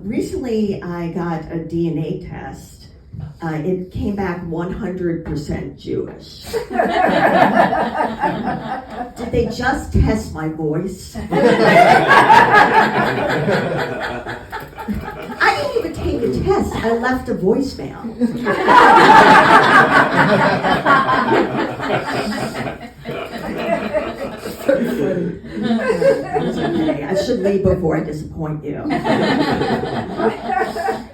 Recently, I got a DNA test. It came back 100% Jewish. Did they just test my voice? I didn't even take a test. I left a voicemail. Okay, I should leave before I disappoint you.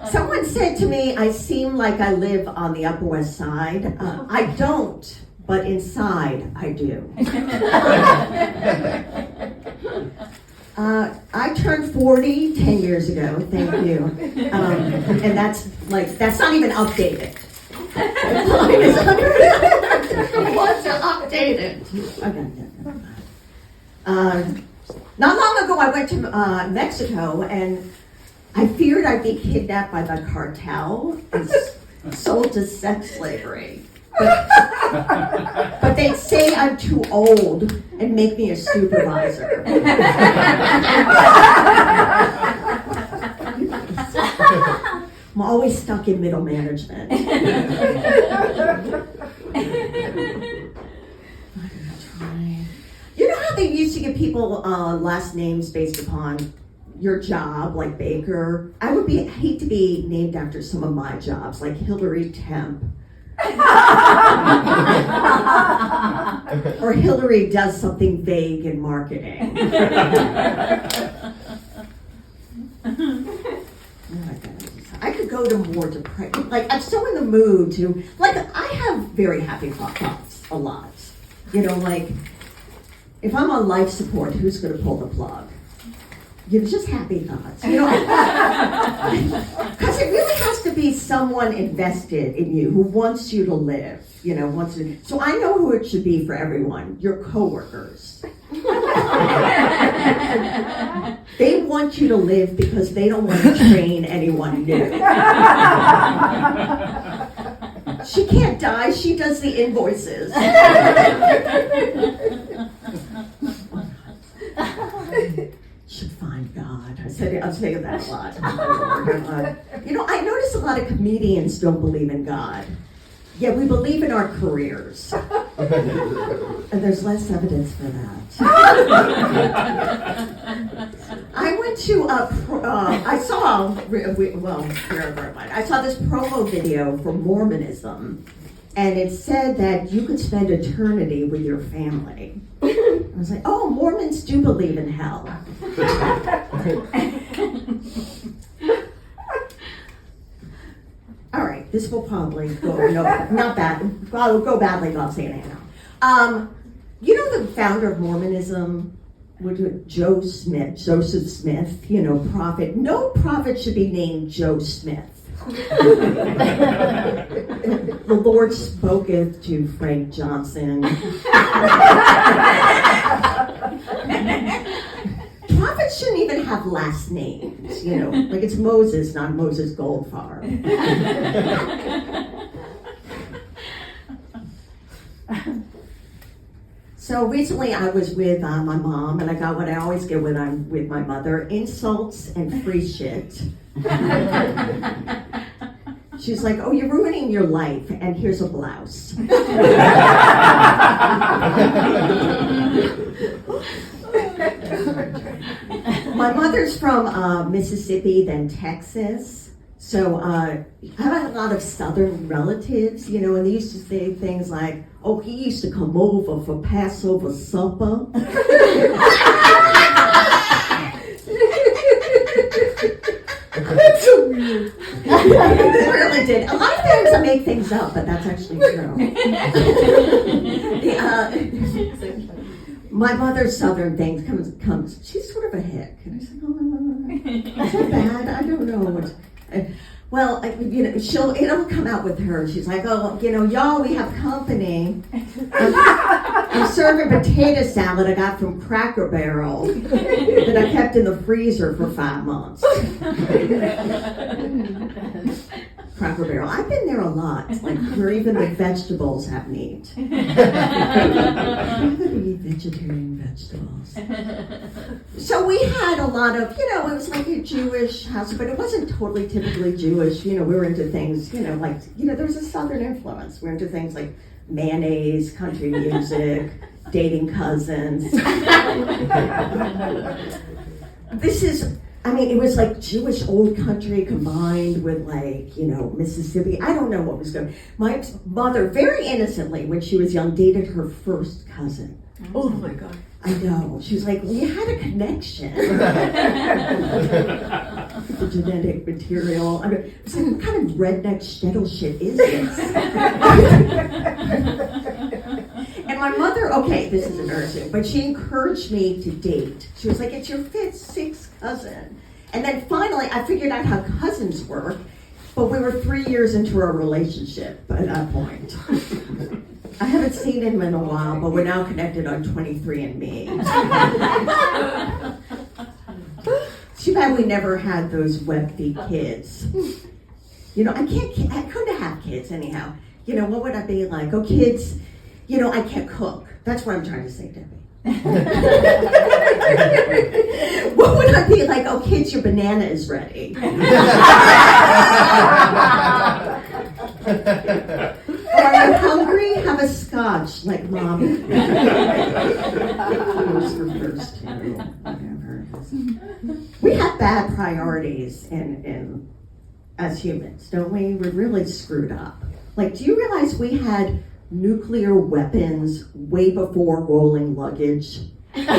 Someone said to me, I seem like I live on the Upper West Side. I don't, but inside I do. I turned 40 10 years ago, thank you. And that's not even updated. What's updated? Okay. Not long ago, I went to Mexico, and I feared I'd be kidnapped by the cartel and sold to sex slavery. But they'd say I'm too old and make me a supervisor. I'm always stuck in middle management. You know how they used to give people last names based upon your job, like Baker? I would hate to be named after some of my jobs, like Hilary Temp. Or Hilary does something vague in marketing. I could go to more depression. Like, I'm so in the mood to, like, I have very happy thoughts a lot. You know, like, if I'm on life support, who's going to pull the plug? You're just happy thoughts. You know, because it really has to be someone invested in you who wants you to live. You know, wants to. So I know who it should be for everyone. Your coworkers. They want you to live because they don't want to train anyone new. She can't die. She does the invoices. Should find God. I'm saying that a lot. You know, I notice a lot of comedians don't believe in God. Yet we believe in our careers. And there's less evidence for that. I went to I saw this promo video for Mormonism, and it said that you could spend eternity with your family. I was like, oh, Mormons do believe in hell. All right, this will probably go, not bad. Well, it'll go badly, but I'll say it anyhow. You know the founder of Mormonism, Joseph Smith, you know, prophet. No prophet should be named Joe Smith. The Lord spoketh to Frank Johnson. Prophets shouldn't even have last names, you know, like it's Moses, not Moses Goldfarb. So recently I was with my mom, and I got what I always get when I'm with my mother: insults and free shit. She's like, oh, you're ruining your life, and here's a blouse. My mother's from Mississippi, then Texas. So I have a lot of Southern relatives, you know, and they used to say things like, oh, he used to come over for Passover supper. That's so weird. They really did. A lot of times I make things up, but that's actually true. My mother's Southern thing comes. She's sort of a hick, and I said, "Oh, is that bad? I don't know." Well, you know, it'll come out with her. She's like, "Oh, you know, y'all, we have company. I'm serving potato salad I got from Cracker Barrel that I kept in the freezer for 5 months." Cracker Barrel. I've been there a lot, like where even the vegetables have meat. I would eat vegetarian vegetables. So we had a lot of, it was like a Jewish house, but it wasn't totally typically Jewish. We were into things, like, there was a Southern influence. We were into things like mayonnaise, country music, dating cousins. It was like Jewish old country combined with like, Mississippi. I don't know what was going on. My mother, very innocently, when she was young, dated her first cousin. Oh my God. I know. She was like, we had a connection. The genetic material. It's like, what kind of redneck shtetl shit is this? And my mother, this is embarrassing, but she encouraged me to date. She was like, it's your fifth, sixth cousin. And then finally, I figured out how cousins work, but we were 3 years into our relationship at that point. I haven't seen him in a while, but we're now connected on 23andMe. Too bad we never had those web-feed kids. I couldn't have kids anyhow. What would I be like? Oh, kids, I can't cook. That's what I'm trying to say, Debbie. What would I be like? Oh, kids, your banana is ready. Are you hungry? Have a scotch, like Mommy. We have bad priorities in as humans, don't we? We're really screwed up. Like, do you realize we had nuclear weapons way before rolling luggage? It's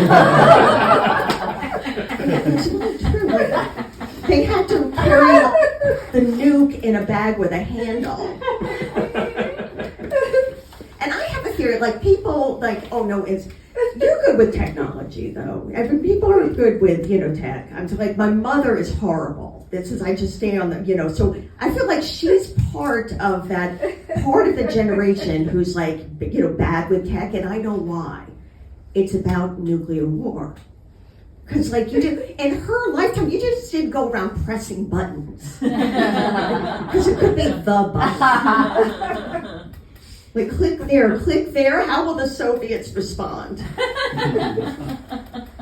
really true. They had to carry the nuke in a bag with a handle. And I have a theory, like people you're good with technology though. People are good with, tech. I'm like, my mother is horrible. I just stay on the, so I feel like she's part of the generation who's like, bad with tech, and I know why. It's about nuclear war. Because in her lifetime, you just didn't go around pressing buttons. Because it could be the button. Like, click there, how will the Soviets respond?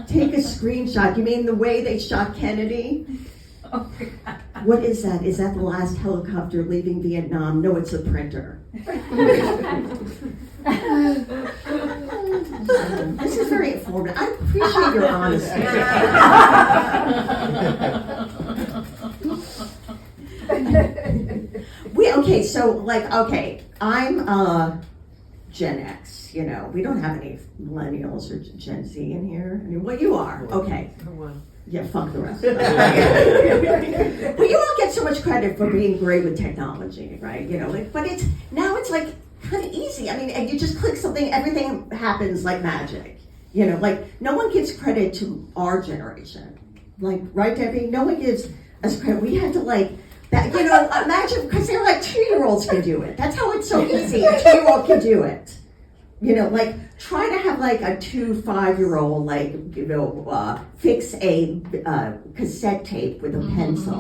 Take a screenshot. You mean the way they shot Kennedy? Oh my God. What is that? Is that the last helicopter leaving Vietnam? No, it's a printer. This is very informative. I appreciate your honesty. I'm Gen X, we don't have any millennials or Gen Z in here. You are. Okay. Yeah, fuck the rest. But you all get so much credit for being great with technology, right? But it's like kind of easy. You just click something, everything happens like magic. No one gives credit to our generation. Right, Debbie? No one gives us credit. We had to imagine, because they're like 2-year-olds can do it. That's how it's so easy. A 2-year-old can do it. Try to have a 2-5-year-old fix a cassette tape with a pencil.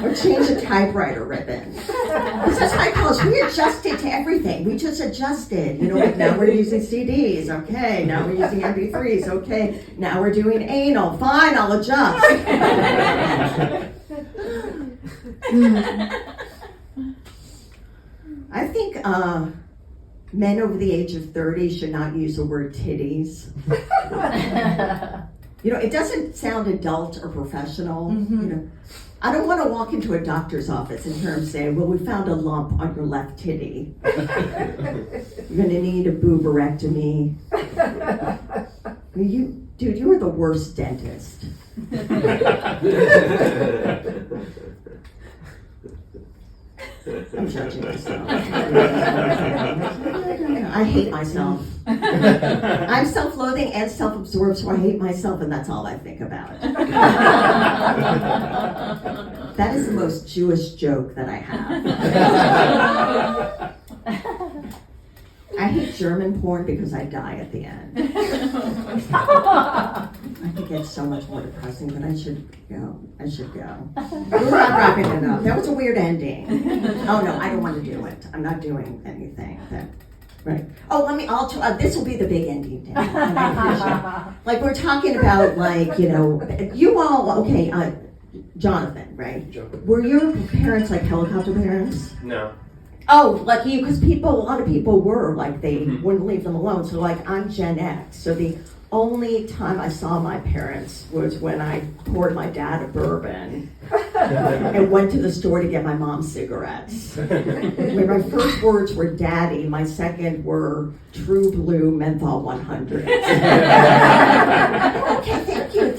Or change a typewriter ribbon. Because that's my college. We adjusted to everything. We just adjusted. Now we're using CDs. Okay. Now we're using MP3s. Okay. Now we're doing anal. Fine, I'll adjust. I think men over the age of 30 should not use the word titties. It doesn't sound adult or professional. I don't want to walk into a doctor's office and hear him say, well, we found a lump on your left titty. You're going to need a booberectomy. You are the worst dentist. I'm judging myself. I hate myself. I'm self-loathing and self-absorbed, so I hate myself, and that's all I think about. That is the most Jewish joke that I have. I hate German porn because I die at the end. I think it's so much more depressing, but I should go. We're not wrapping it up. That was a weird ending. Oh no, I don't want to do it. I'm not doing anything. Right. Oh, this will be the big ending, Dan. Like, we're talking about, like, you all, okay, Jonathan, right? Were your parents, like, helicopter parents? No. Oh, like you, because a lot of people were, like, they wouldn't leave them alone. So, like, I'm Gen X. So the only time I saw my parents was when I poured my dad a bourbon and went to the store to get my mom cigarettes. When my first words were daddy, my second were True Blue Menthol 100. Okay, thank you.